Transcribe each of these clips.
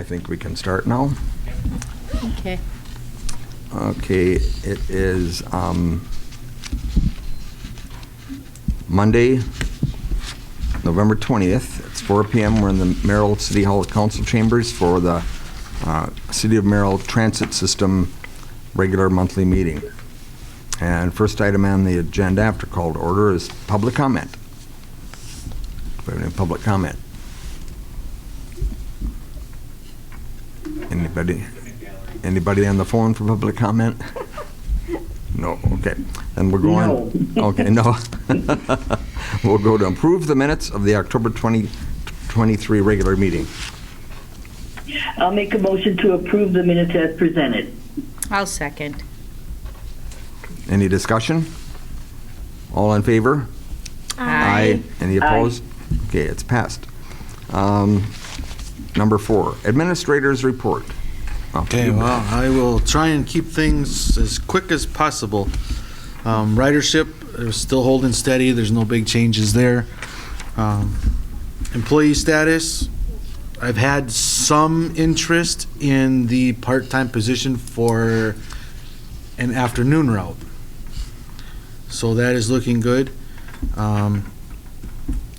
think we can start now. Okay. Okay, it is Monday, November 20th. It's 4 p.m. We're in the Merrill City Hall Council Chambers for the City of Merrill Transit System regular monthly meeting. And first item on the agenda after call to order is public comment. Do we have any public comment? Anybody on the phone for public comment? No, okay. Then we're going. No. Okay, no. We'll go to approve the minutes of the October 2023 regular meeting. I'll make a motion to approve the minutes as presented. I'll second. Any discussion? All in favor? Aye. Any opposed? Okay, it's passed. Number 4, Administrator's Report. Okay, well, I will try and keep things as quick as possible. Ridership is still holding steady. There's no big changes there. Employee status, I've had some interest in the part-time position for an afternoon route. So that is looking good. I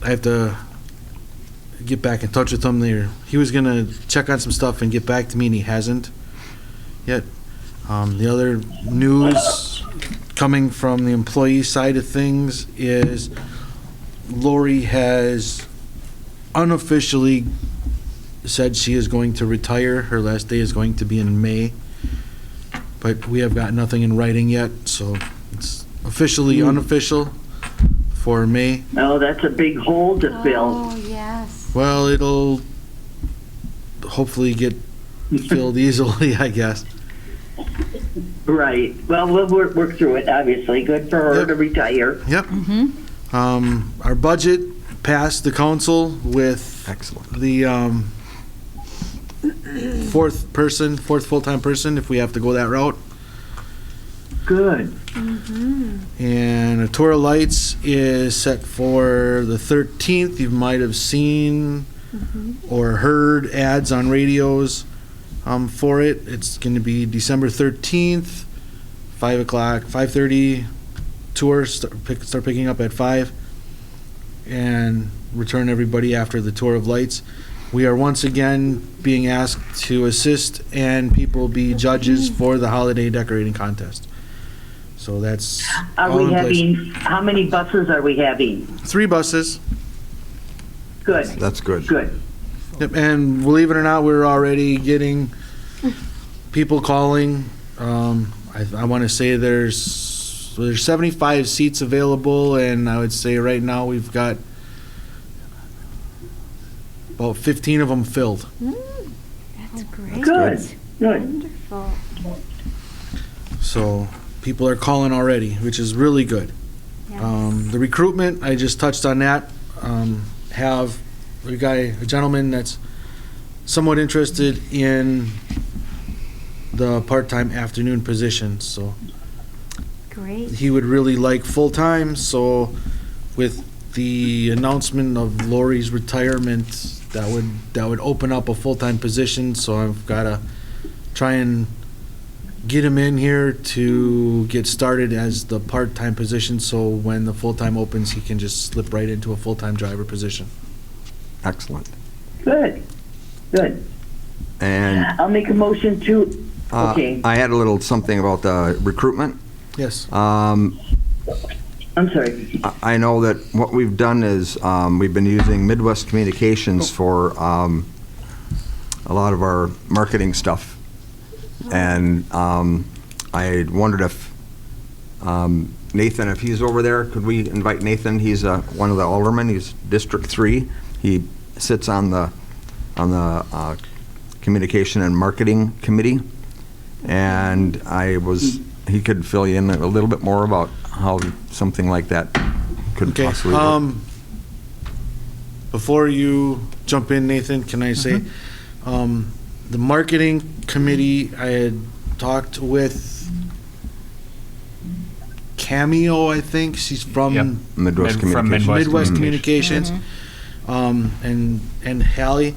have to get back in touch with him there. He was gonna check on some stuff and get back to me, and he hasn't yet. The other news coming from the employee side of things is Lori has unofficially said she is going to retire. Her last day is going to be in May, but we have got nothing in writing yet, so it's officially unofficial for May. Oh, that's a big hole to fill. Oh, yes. Well, it'll hopefully get filled easily, I guess. Right. Well, we'll work through it, obviously. Good for her Yep. to retire. Yep. Our budget passed the council with Excellent. the fourth full-time person, if we have to go that route. Good. And a tour of lights is set for the 13th. You might have seen or heard ads on radios for it. It's going to be December 13th, 5 o'clock, 5:30. Tour start picking up at 5, and return everybody after the tour of lights. We are once again being asked to assist and people be judges for the holiday decorating contest. So that's Are all we in place. having, how many buses are we having? 3 buses. Good. That's good. Good. Yep, and believe it or not, we're already getting people calling. I want to say there's 75 seats available, and I would say right now we've got about 15 of them filled. That's great. Good. Good. Wonderful. So people are calling already, which is really good. Yes. The recruitment, I just touched on that. Have a gentleman that's somewhat interested in the part-time afternoon position, so Great. he would really like full-time. So with the announcement of Lori's retirement, that would open up a full-time position. So I've got to try and get him in here to get started as the part-time position, so when the full-time opens, he can just slip right into a full-time driver position. Excellent. Good. Good. And I'll make a motion to, okay. I had a little something about the recruitment. Yes. I'm sorry. I know that what we've done is we've been using Midwest Communications for a lot of our marketing stuff. And I wondered if Nathan, if he's over there, could we invite Nathan? He's one of the aldermen. He's District 3. He sits on the Communication and Marketing Committee. And he could fill you in a little bit more about how something like that could Okay. possibly work. Before you jump in, Nathan, can I say, the marketing committee, I had talked with Cameo, I think. She's from Yep. Midwest From Communications. Midwest Communications, and Hallie,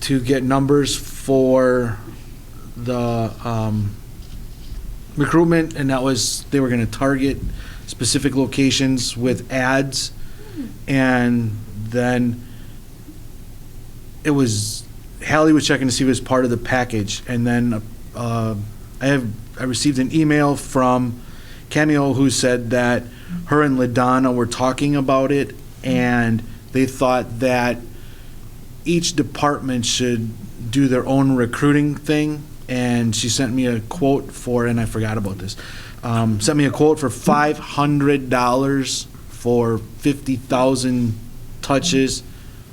to get numbers for the recruitment, and that was, they were gonna target specific locations with ads, and then it was, Hallie was checking to see if it was part of the package, and then I received an email from Cameo who said that her and LaDonna were talking about it, and they thought that each department should do their own recruiting thing, and she sent me a quote for, and I forgot about this, sent me a quote for $500 for 50,000 touches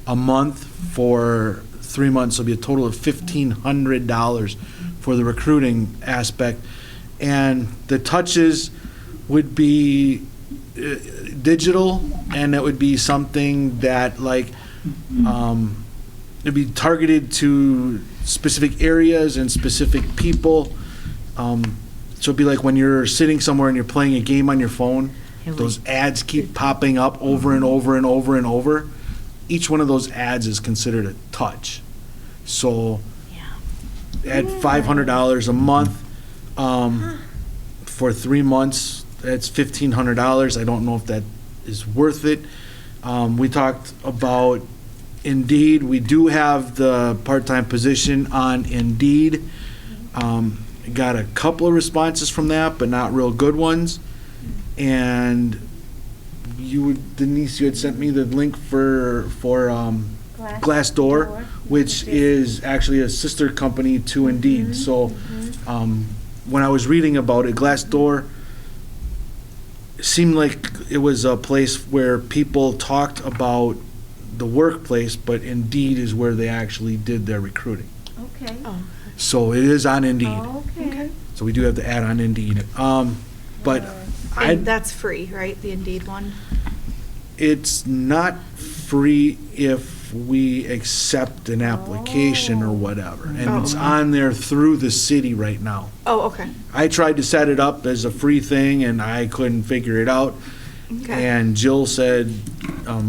a month for 3 months. So it'll be a total of $1,500 for the recruiting aspect. And the touches would be digital, and it would be something that like, it'd be targeted to specific areas and specific people. So it'd be like when you're sitting somewhere and you're playing a game on your phone, those ads keep popping up over and over and over and over. Each one of those ads is considered a touch. So at $500 a month for 3 months, that's $1,500. I don't know if that is worth it. We talked about Indeed. We do have the part-time position on Indeed. Got a couple of responses from that, but not real good ones. And Denise, you had sent me the link for Glassdoor, which is actually a sister company to Indeed. So when I was reading about it, Glassdoor seemed like it was a place where people talked about the workplace, but Indeed is where they actually did their recruiting. Okay. So it is on Indeed. Okay. So we do have the ad on Indeed. But And that's free, right? The Indeed one? it's not free if we accept an application or whatever. And it's on there through the city right now. Oh, okay. I tried to set it up as a free thing and I couldn't figure it out. Okay. And Jill said,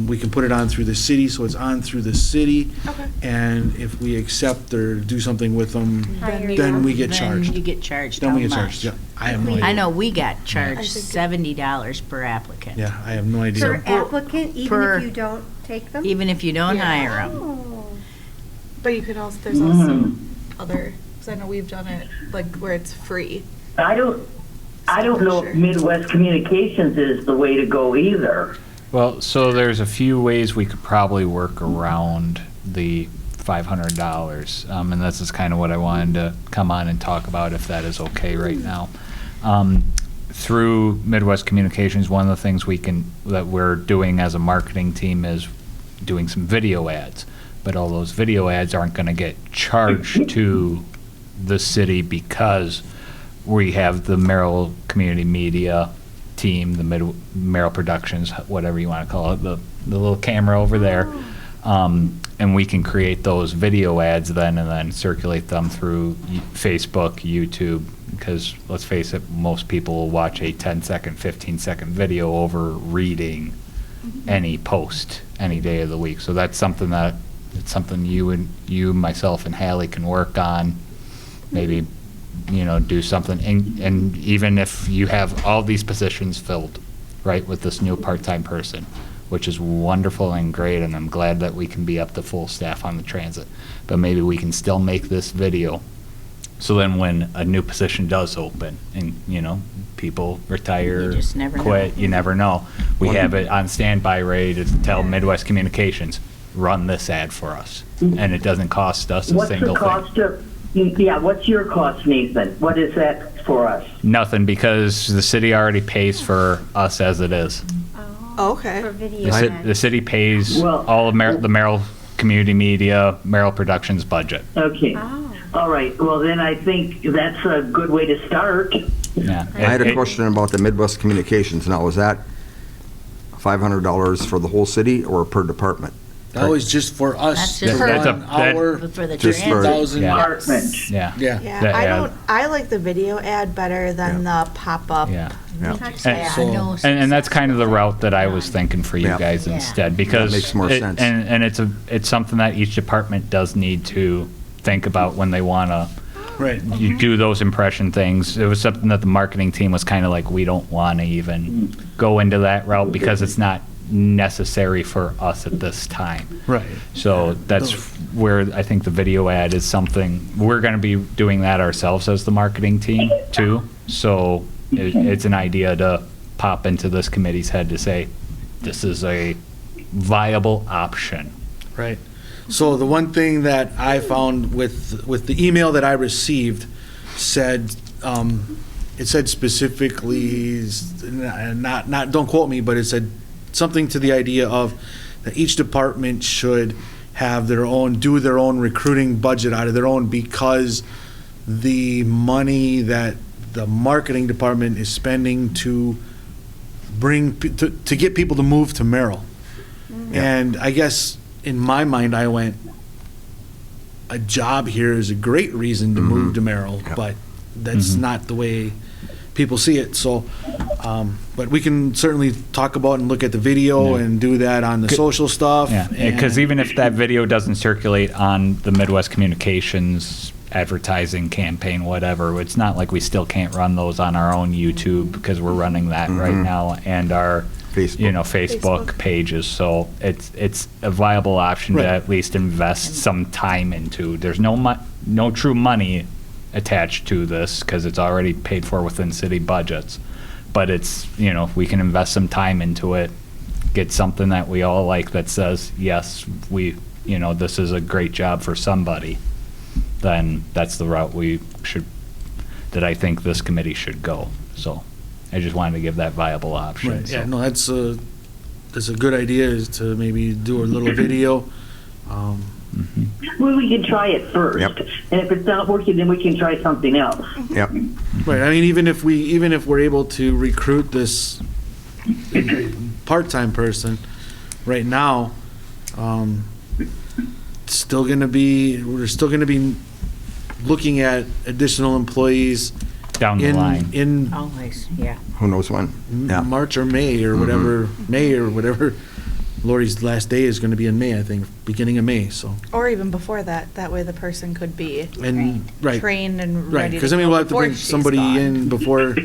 we can put it on through the city, so it's on through the city. Okay. And if we accept or do something with them, Higher then we get Then charged. you get charged Then how we get much? charged, yeah. I have no idea. I know we got charged I think $70 per applicant. Yeah, I have no Per idea. applicant, even per- if you don't take them? Even if you don't Yeah. hire them. Oh. But you could also, there's also other, because I know we've done it, like, where it's free. I don't know if Midwest Communications is the way to go either. Well, so there's a few ways we could probably work around the $500, and this is kind of what I wanted to come on and talk about, if that is okay right now. Through Midwest Communications, one of the things that we're doing as a marketing team is doing some video ads, but all those video ads aren't going to get charged to the city because we have the Merrill Community Media team, the Merrill Productions, whatever you want to call it, the little camera over there. And we can create those video ads then and then circulate them through Facebook, YouTube, because let's face it, most people will watch a 10-second, 15-second video over reading any post any day of the week. So that's something you, myself, and Hallie can work on, maybe do something, and even if you have all these positions filled, right, with this new part-time person, which is wonderful and great, and I'm glad that we can be up to full staff on the transit, but maybe we can still make this video, so then when a new position does open, and, people retire, You just never quit, know. you never know. We have it on standby, ready to tell Midwest Communications, run this ad for us, and it doesn't cost us a What's single the thing. cost of, what's your cost, Nathan? What is that for us? Nothing, because the city already pays for us as it is. Oh, okay. For video The ads. city pays Well- all of the Merrill Community Media, Merrill Productions budget. Okay. Oh. All right. Well, then I think that's a good way to start. Yeah. I had a question about the Midwest Communications. Now, was that $500 for the whole city or per department? That was just for us That's to just for- run that- our For the Just for- transit. 1,000. Yeah. Apartment. Yeah. Yeah. Yeah, That I ad. don't, I like the video ad better than the pop-up. Yeah. Yeah. Yeah, So- no And that's kind of the route that I was thinking for you Yeah. guys Yeah. instead, because. That makes more it- sense. And it's something that each department does need to think about when they want to Right. you do those impression things. It was something that the marketing team was kind of like, we don't want to even go into that route because it's not necessary for us at this time. Right. So that's where I think the video ad is something, we're going to be doing that ourselves as the marketing team too. So it's an idea to pop into this committee's head to say, this is a viable option. Right. So the one thing that I found with the email that I received said, it said specifically, not, don't quote me, but it said something to the idea of that each department should have do their own recruiting budget out of their own, because the money that the marketing department is spending to to get people to move to Merrill. And I guess in my mind, I went, a job here is a great reason to move to Merrill, Yeah. but that's not the way people see it. So, but we can certainly talk about and look at the video Yeah. and do that on the social stuff. Yeah, because and- even if that video doesn't circulate on the Midwest Communications advertising campaign, whatever, it's not like we still can't run those on our own YouTube, because we're running that right now, and our Facebook. Facebook Facebook. pages. So it's a viable option Right. to at least invest some time into. There's no true money attached to this because it's already paid for within city budgets. But it's, we can invest some time into it, get something that we all like that says, yes, this is a great job for somebody, then that's the route that I think this committee should go. So I just wanted to give that viable option. Right, yeah, so. no, that's a good idea, is to maybe do a little video. Well, we can try it first. Yep. And if it's not working, then we can try something else. Yep. Right, I mean, even if we're able to recruit this part-time person right now, we're still gonna be looking at additional employees Down the line. in Always, yeah. Who knows when? Yeah. March or May or whatever. Lori's last day is gonna be in May, I think, beginning of May, so. Or even before that, that way the person could be And, right. trained and Right, ready to because I mean, go we'll have to before bring she's somebody gone. in before,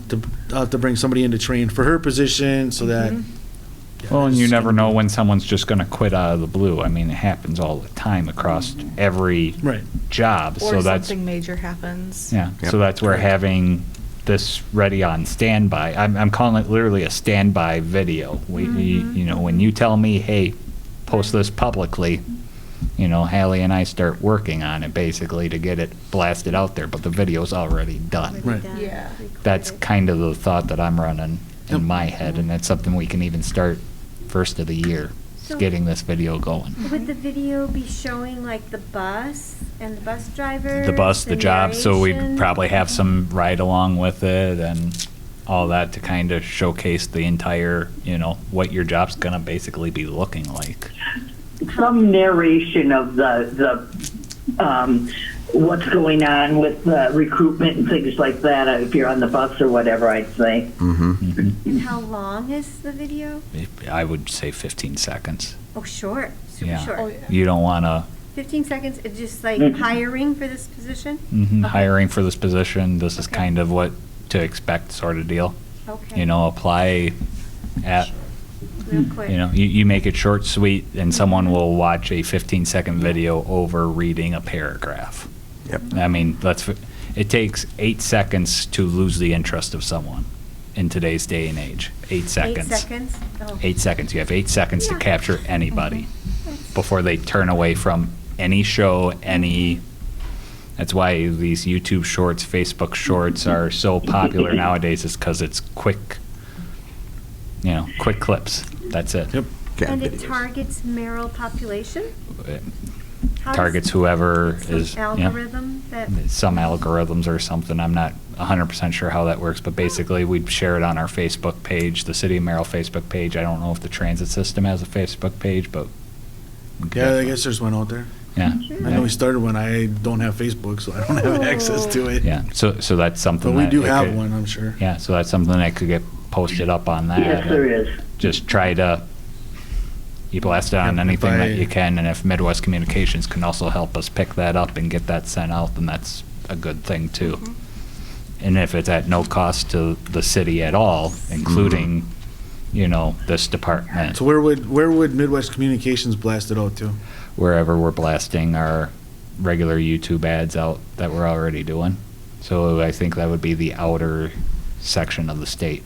to bring somebody in to train for her position, so that. Well, and you never know when someone's just going to quit out of the blue. I mean, it happens all the time across every Right. job. Or So that's, something major happens. yeah, Yep. so that's where having this ready on standby, I'm calling it literally a standby video. When you tell me, hey, post this publicly, Hallie and I start working on it basically to get it blasted out there, but the video's already done. Right. Yeah. That's kind of the thought that I'm running Yep. in my head, and that's something we can even start first of the year, So- getting this video going. Would the video be showing like the bus and the bus driver? The bus, the job, so we'd probably have some ride along with it and all that to kind of showcase the entire, what your job's gonna basically be looking like. Some narration of the what's going on with recruitment and things like that, if you're on the bus or whatever, I'd say. And how long is the video? I would say 15 seconds. Oh, short, super Yeah. short. Oh, yeah. You don't wanna, 15 seconds, it's just like hiring for this position? Okay. hiring for this position, this is Okay. kind of what to expect sort of deal. Okay. Apply at, Real quick. you make it short, sweet, and someone will watch a 15-second video over reading a paragraph. Yep. I mean, it takes 8 seconds to lose the interest of someone in today's day and age. 8 seconds. 8 seconds? Oh. 8 seconds. You have 8 seconds to Yeah. capture anybody before they turn away from any show, That's why these YouTube shorts, Facebook shorts are so popular nowadays, is because it's quick, quick clips. That's it. Yep. Cat And it videos. targets Merrill population? How does- Targets whoever some is, algorithm that, some algorithms or something. I'm not 100% sure how that works, but basically we'd share it on our Facebook page, the City of Merrill Facebook page. I don't know if the transit system has a Facebook page, but we could Yeah, I definitely- guess there's one out there. Yeah. I know we started one. I don't have Facebook, so I don't have access to it. Yeah, so that's something But we that do it have could- one, I'm sure. Yeah, so that's something that could get posted up on that. Yes, there is. Just try to, you blast it on Yep, anything if that I- you can, and if Midwest Communications can also help us pick that up and get that sent out, then that's a good thing too. And if it's at no cost to the city at all, including, you know, this department, So where would Midwest Communications blast it out to? wherever we're blasting our regular YouTube ads out that we're already doing. So I think that would be the outer section of the state.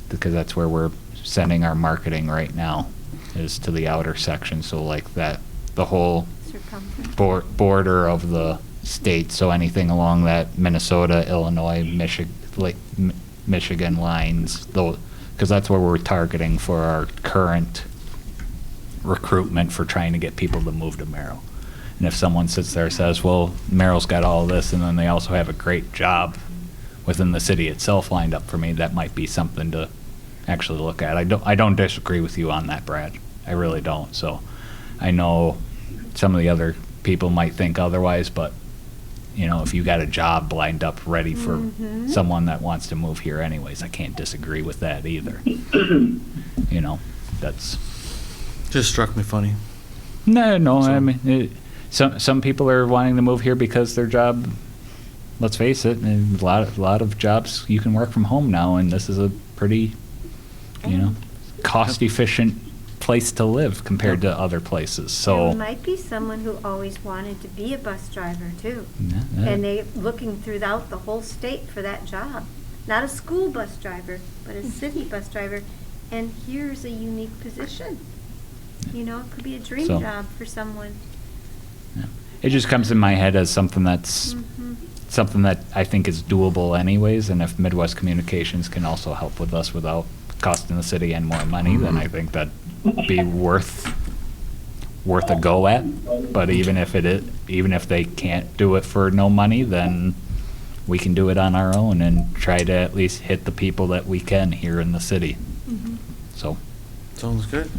Because that's where we're sending our marketing right now, is to the outer section, so like that, the whole Circumference. border of the state, so anything along that Minnesota, Illinois, Michigan lines, though, because that's where we're targeting for our current recruitment for trying to get people to move to Merrill. And if someone sits there and says, well, Merrill's got all this, and then they also have a great job within the city itself lined up for me, that might be something to actually look at. I don't disagree with you on that, Brad. I really don't. So I know some of the other people might think otherwise, but you know, if you got a job lined up ready for someone that wants to move here anyways, I can't disagree with that either. You know, that's Just struck me funny. no. So- I mean, some people are wanting to move here because their job. Let's face it, a lot of jobs you can work from home now, and this is a pretty, you know, cost-efficient place to live compared to other places. So. There might be someone who always wanted to be a bus driver too. Yeah, And they looking throughout the whole state for that job. Not a school bus driver, but a city bus driver. And here's a unique position. You know, it could be a dream So- job for someone. It just comes in my head as something that's something that I think is doable anyways, and if Midwest Communications can also help with us without costing the city any more money, then I think that'd be worth a go at. But even if they can't do it for no money, then we can do it on our own and try to at least hit the people that we can here in the city. So, Sounds good.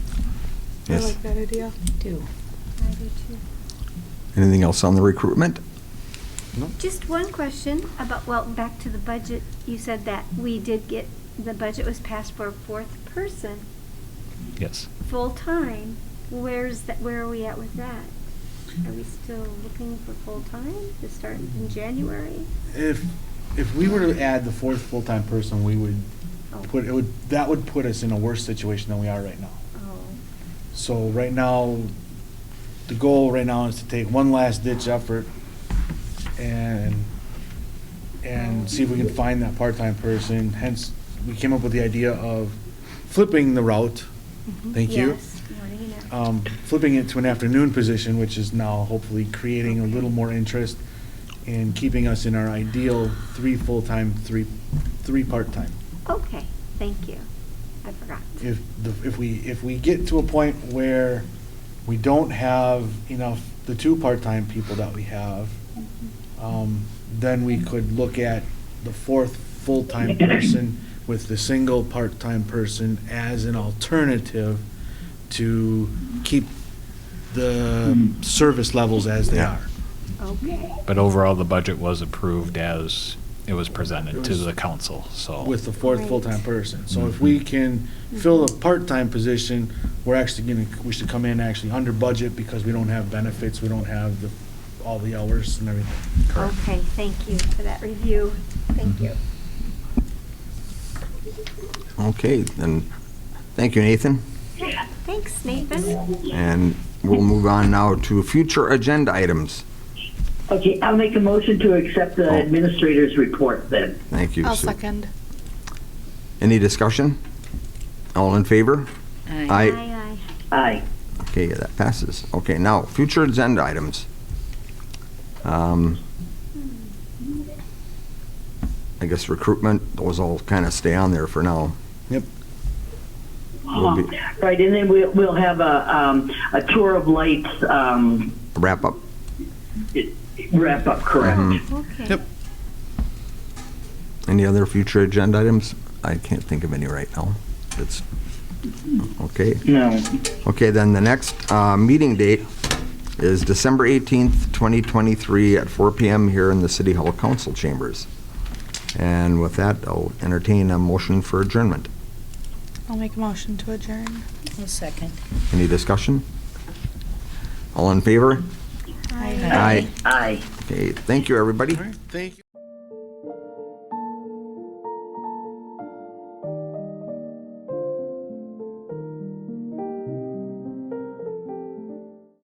I Yes. like that idea. Do. I do too. Anything else on the recruitment? Just one question about, well, back to the budget. You said that the budget was passed for a fourth person, yes. full-time. Where are we at with that? Are we still looking for full-time to start in January? If we were to add the fourth full-time person, we would Oh. that would put us in a worse situation than we are right now. Oh, So right now, the goal right now is to take one last ditch effort and see if we can find that part-time person. Hence, we came up with the idea of flipping the route. Thank you. yes, morning and afternoon. Flipping it to an afternoon position, which is now hopefully creating a little more interest in keeping us in our ideal 3 full-time, 3 part-time. Okay, thank you. I forgot. If we get to a point where we don't have enough, the 2 part-time people that we have, then we could look at the 4th full-time person with the single part-time person as an alternative to keep the service levels as they Yeah. are. Okay. But overall, the budget was approved as it was presented to the council, so. With the 4th Great. full-time person. So if we can fill a part-time position, we should come in actually under budget because we don't have benefits, we don't have all the hours and everything. Okay, thank you for that review. Thank you. Okay, then, thank you, Nathan. Thanks, Nathan. And we'll move on now to future agenda items. Okay, I'll make a motion to accept the Oh. administrator's report then. Thank you, I'll Sue. second. Any discussion? All in favor? Aye. Aye. Aye. Aye. Okay, that passes. Okay, now, future agenda items. I guess recruitment, those all kind of stay on there for now. Yep. Will be- Right, and then we'll have a tour of lights Wrap up. wrap up, correct? Okay. Yep. Any other future agenda items? I can't think of any right now. It's Okay. No. Okay, then the next meeting date is December 18th, 2023 at 4 PM here in the City Hall Council Chambers. And with that, I'll entertain a motion for adjournment. I'll make a motion to adjourn. A second. Any discussion? All in favor? Aye. Aye. Aye. Okay, thank you, everybody. All right, thank you.